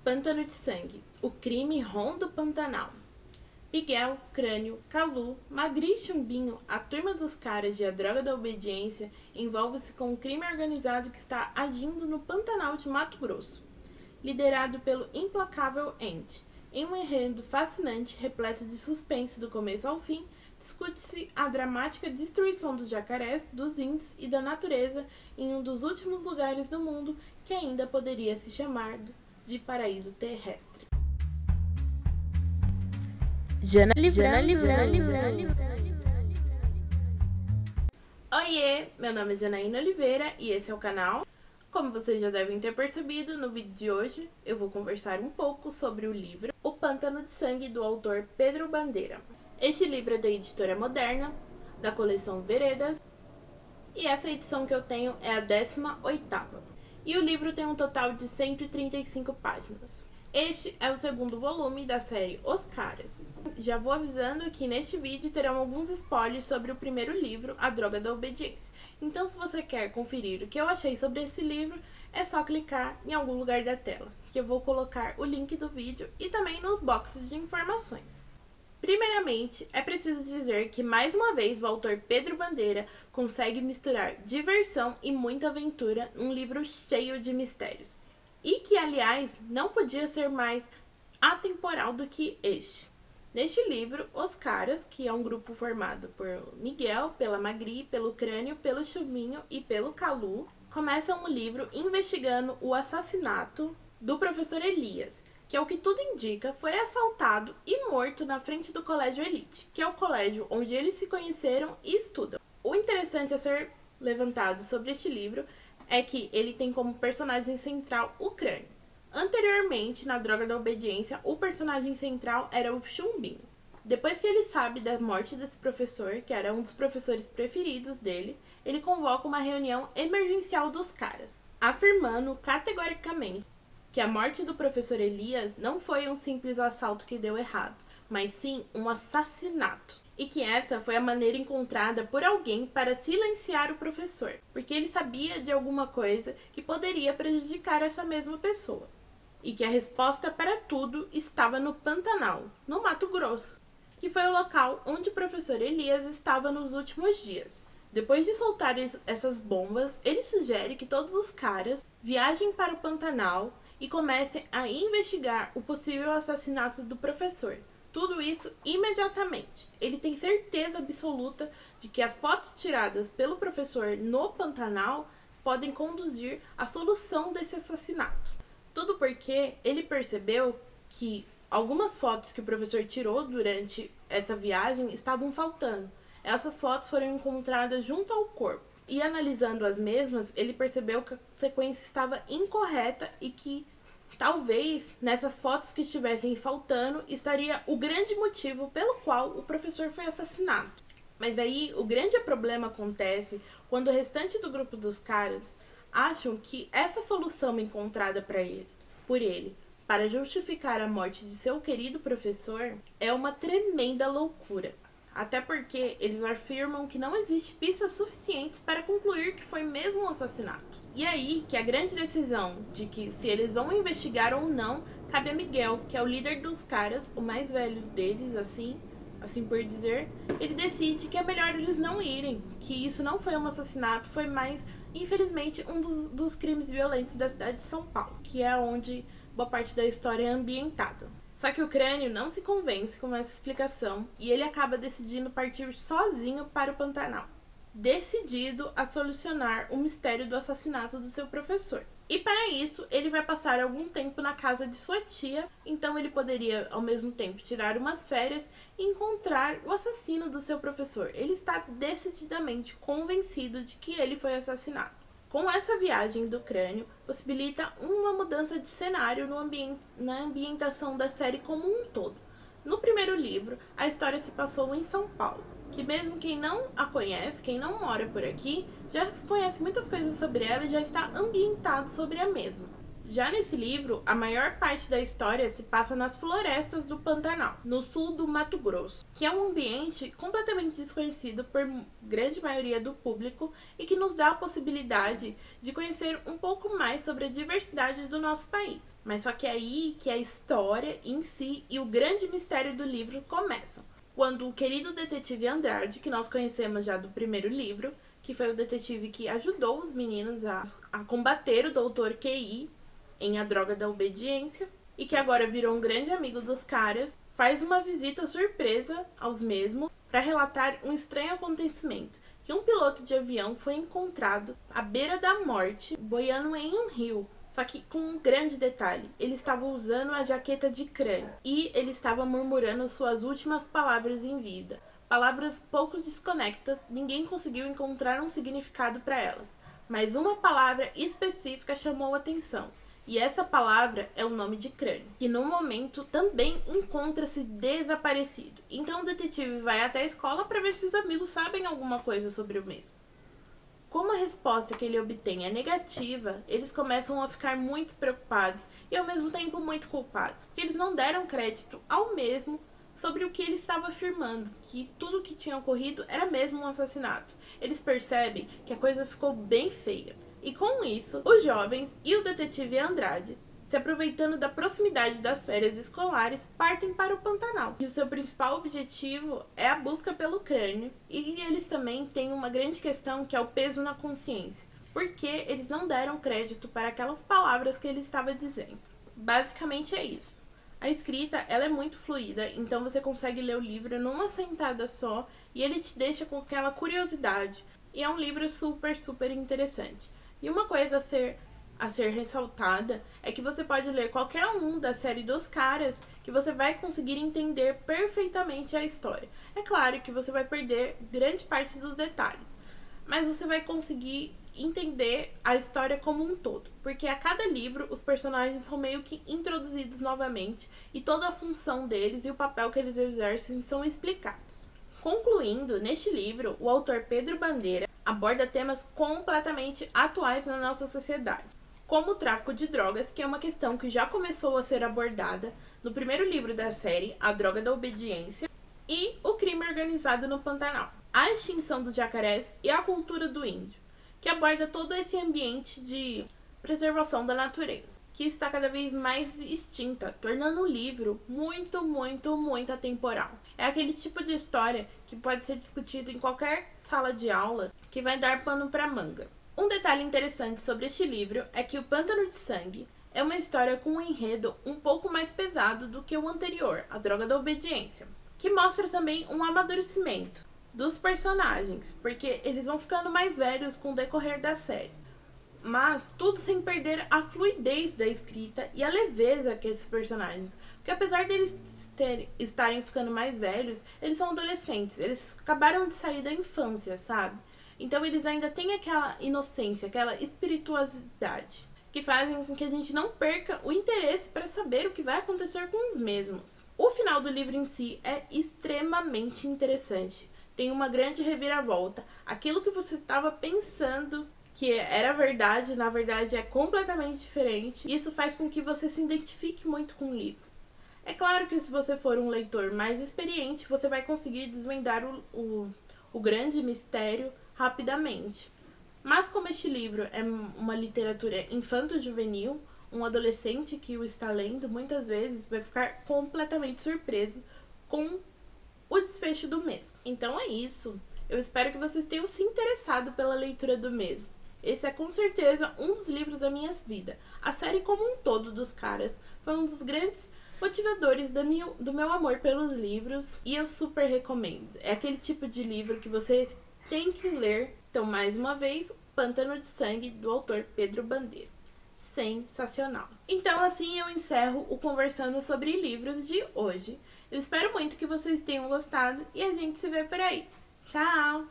Pântano de sangue. O crime ronda o Pantanal. Miguel, Crânio, Calu, Magri e Chumbinho, a turma dos caras e a droga da obediência, envolve-se com um crime organizado que está agindo no Pantanal de Mato Grosso. Liderado pelo implacável Andy. Em um enredo fascinante, repleto de suspense do começo ao fim, discute-se a dramática destruição dos jacarés, dos índios e da natureza em um dos últimos lugares do mundo que ainda poderia se chamar de paraíso terrestre. Jana Livrando. Oiê, meu nome é Janaína Oliveira e esse é o canal. Como vocês já devem ter percebido, no vídeo de hoje eu vou conversar um pouco sobre o livro O Pântano de Sangue, do autor Pedro Bandeira. Este livro é da editora Moderna, da coleção Veredas, e essa edição que eu tenho é a 18ª. E o livro tem um total de 135 páginas. Este é o segundo volume da série Os Caras. Já vou avisando que neste vídeo terão alguns spoilers sobre o primeiro livro, A Droga da Obediência. Então, se você quer conferir o que eu achei sobre esse livro, é só clicar em algum lugar da tela, que eu vou colocar o link do vídeo e também no box de informações. Primeiramente, é preciso dizer que mais uma vez o autor Pedro Bandeira consegue misturar diversão e muita aventura num livro cheio de mistérios. E que, aliás, não podia ser mais atemporal do que este. Neste livro, Os Caras, que é um grupo formado por Miguel, pela Magri, pelo Crânio, pelo Chumbinho e pelo Calu, começam o livro investigando o assassinato do professor Elias, que é o que tudo indica, foi assaltado e morto na frente do Colégio Elite, que é o colégio onde eles se conheceram e estudam. O interessante a ser levantado sobre este livro é que ele tem como personagem central o Crânio. Anteriormente, na Droga da Obediência, o personagem central era o Chumbinho. Depois que ele sabe da morte desse professor, que era um dos professores preferidos dele, ele convoca uma reunião emergencial dos caras, afirmando categoricamente que a morte do professor Elias não foi um simples assalto que deu errado, mas sim um assassinato. E que essa foi a maneira encontrada por alguém para silenciar o professor, porque ele sabia de alguma coisa que poderia prejudicar essa mesma pessoa. E que a resposta para tudo estava no Pantanal, no Mato Grosso, que foi o local onde o professor Elias estava nos últimos dias. Depois de soltar essas bombas, ele sugere que todos os caras viajem para o Pantanal e comecem a investigar o possível assassinato do professor. Tudo isso imediatamente. Ele tem certeza absoluta de que as fotos tiradas pelo professor no Pantanal podem conduzir à solução desse assassinato. Tudo porque ele percebeu que algumas fotos que o professor tirou durante essa viagem estavam faltando. Essas fotos foram encontradas junto ao corpo. E analisando as mesmas, ele percebeu que a sequência estava incorreta e que talvez nessas fotos que estivessem faltando estaria o grande motivo pelo qual o professor foi assassinado. Mas aí o grande problema acontece quando o restante do grupo dos caras acham que essa solução encontrada por ele para justificar a morte de seu querido professor é uma tremenda loucura. Até porque eles afirmam que não existe pistas suficientes para concluir que foi mesmo um assassinato. E aí que a grande decisão de que se eles vão investigar ou não cabe a Miguel, que é o líder dos caras, o mais velho deles, assim por dizer. Ele decide que é melhor eles não irem, que isso não foi um assassinato, foi mais, infelizmente, um dos crimes violentos da cidade de São Paulo, que é onde boa parte da história é ambientada. Só que o Crânio não se convence com essa explicação e ele acaba decidindo partir sozinho para o Pantanal, decidido a solucionar o mistério do assassinato do seu professor. E para isso, ele vai passar algum tempo na casa de sua tia, então ele poderia, ao mesmo tempo, tirar umas férias e encontrar o assassino do seu professor. Ele está decididamente convencido de que ele foi assassinado. Com essa viagem do Crânio, possibilita uma mudança de cenário na ambientação da série como um todo. No primeiro livro, a história se passou em São Paulo, que mesmo quem não a conhece, quem não mora por aqui, já conhece muitas coisas sobre ela e já está ambientado sobre a mesma. Já nesse livro, a maior parte da história se passa nas florestas do Pantanal, no sul do Mato Grosso, que é um ambiente completamente desconhecido por grande maioria do público e que nos dá a possibilidade de conhecer um pouco mais sobre a diversidade do nosso país. Mas só que é aí que a história em si e o grande mistério do livro começam. Quando o querido detetive Andrade, que nós conhecemos já do primeiro livro, que foi o detetive que ajudou os meninos a combater o Dr. QI em A Droga da Obediência, e que agora virou um grande amigo dos caras, faz uma visita surpresa aos mesmos para relatar um estranho acontecimento, que um piloto de avião foi encontrado à beira da morte, boiando em um rio. Só que com um grande detalhe, ele estava usando a jaqueta de crânio e ele estava murmurando suas últimas palavras em vida. Palavras pouco desconectas, ninguém conseguiu encontrar um significado para elas, mas uma palavra específica chamou a atenção. E essa palavra é o nome de crânio, que no momento também encontra-se desaparecido. Então o detetive vai até a escola para ver se os amigos sabem alguma coisa sobre o mesmo. Como a resposta que ele obtém é negativa, eles começam a ficar muito preocupados e ao mesmo tempo muito culpados, porque eles não deram crédito ao mesmo sobre o que ele estava afirmando, que tudo o que tinha ocorrido era mesmo um assassinato. Eles percebem que a coisa ficou bem feia. E com isso, os jovens e o detetive Andrade, se aproveitando da proximidade das férias escolares, partem para o Pantanal. E o seu principal objetivo é a busca pelo crânio. E eles também têm uma grande questão que é o peso na consciência, porque eles não deram crédito para aquelas palavras que ele estava dizendo. Basicamente é isso. A escrita, ela é muito fluida, então você consegue ler o livro numa sentada só e ele te deixa com aquela curiosidade. E é um livro super, super interessante. E uma coisa a ser ressaltada é que você pode ler qualquer um da série dos caras que você vai conseguir entender perfeitamente a história. É claro que você vai perder grande parte dos detalhes, mas você vai conseguir entender a história como um todo, porque a cada livro os personagens são meio que introduzidos novamente e toda a função deles e o papel que eles exercem são explicados. Concluindo, neste livro, o autor Pedro Bandeira aborda temas completamente atuais na nossa sociedade, como o tráfico de drogas, que é uma questão que já começou a ser abordada no primeiro livro da série, A Droga da Obediência, e o crime organizado no Pantanal, a extinção dos jacarés e a cultura do índio, que aborda todo esse ambiente de preservação da natureza, que está cada vez mais extinta, tornando o livro muito, muito, muito atemporal. É aquele tipo de história que pode ser discutido em qualquer sala de aula, que vai dar pano para manga. Um detalhe interessante sobre este livro é que O Pântano de Sangue é uma história com um enredo um pouco mais pesado do que o anterior, A Droga da Obediência, que mostra também um amadurecimento dos personagens, porque eles vão ficando mais velhos com o decorrer da série. Mas tudo sem perder a fluidez da escrita e a leveza que esses personagens. Porque apesar deles estarem ficando mais velhos, eles são adolescentes. Eles acabaram de sair da infância, sabe? Então eles ainda têm aquela inocência, aquela espirituosidade, que fazem com que a gente não perca o interesse para saber o que vai acontecer com os mesmos. O final do livro em si é extremamente interessante. Tem uma grande reviravolta. Aquilo que você estava pensando que era verdade, na verdade é completamente diferente. Isso faz com que você se identifique muito com o livro. É claro que se você for um leitor mais experiente, você vai conseguir desvendar o grande mistério rapidamente. Mas como este livro é uma literatura infanto-juvenil, um adolescente que o está lendo, muitas vezes vai ficar completamente surpreso com o desfecho do mesmo. Então é isso. Eu espero que vocês tenham se interessado pela leitura do mesmo. Esse é com certeza um dos livros da minha vida. A série como um todo dos caras foi um dos grandes motivadores do meu amor pelos livros e eu super recomendo. É aquele tipo de livro que você tem que ler. Então, mais uma vez, Pântano de Sangue, do autor Pedro Bandeira. Sensacional. Então, assim eu encerro o Conversando sobre Livros de hoje. Eu espero muito que vocês tenham gostado e a gente se vê por aí. Tchau!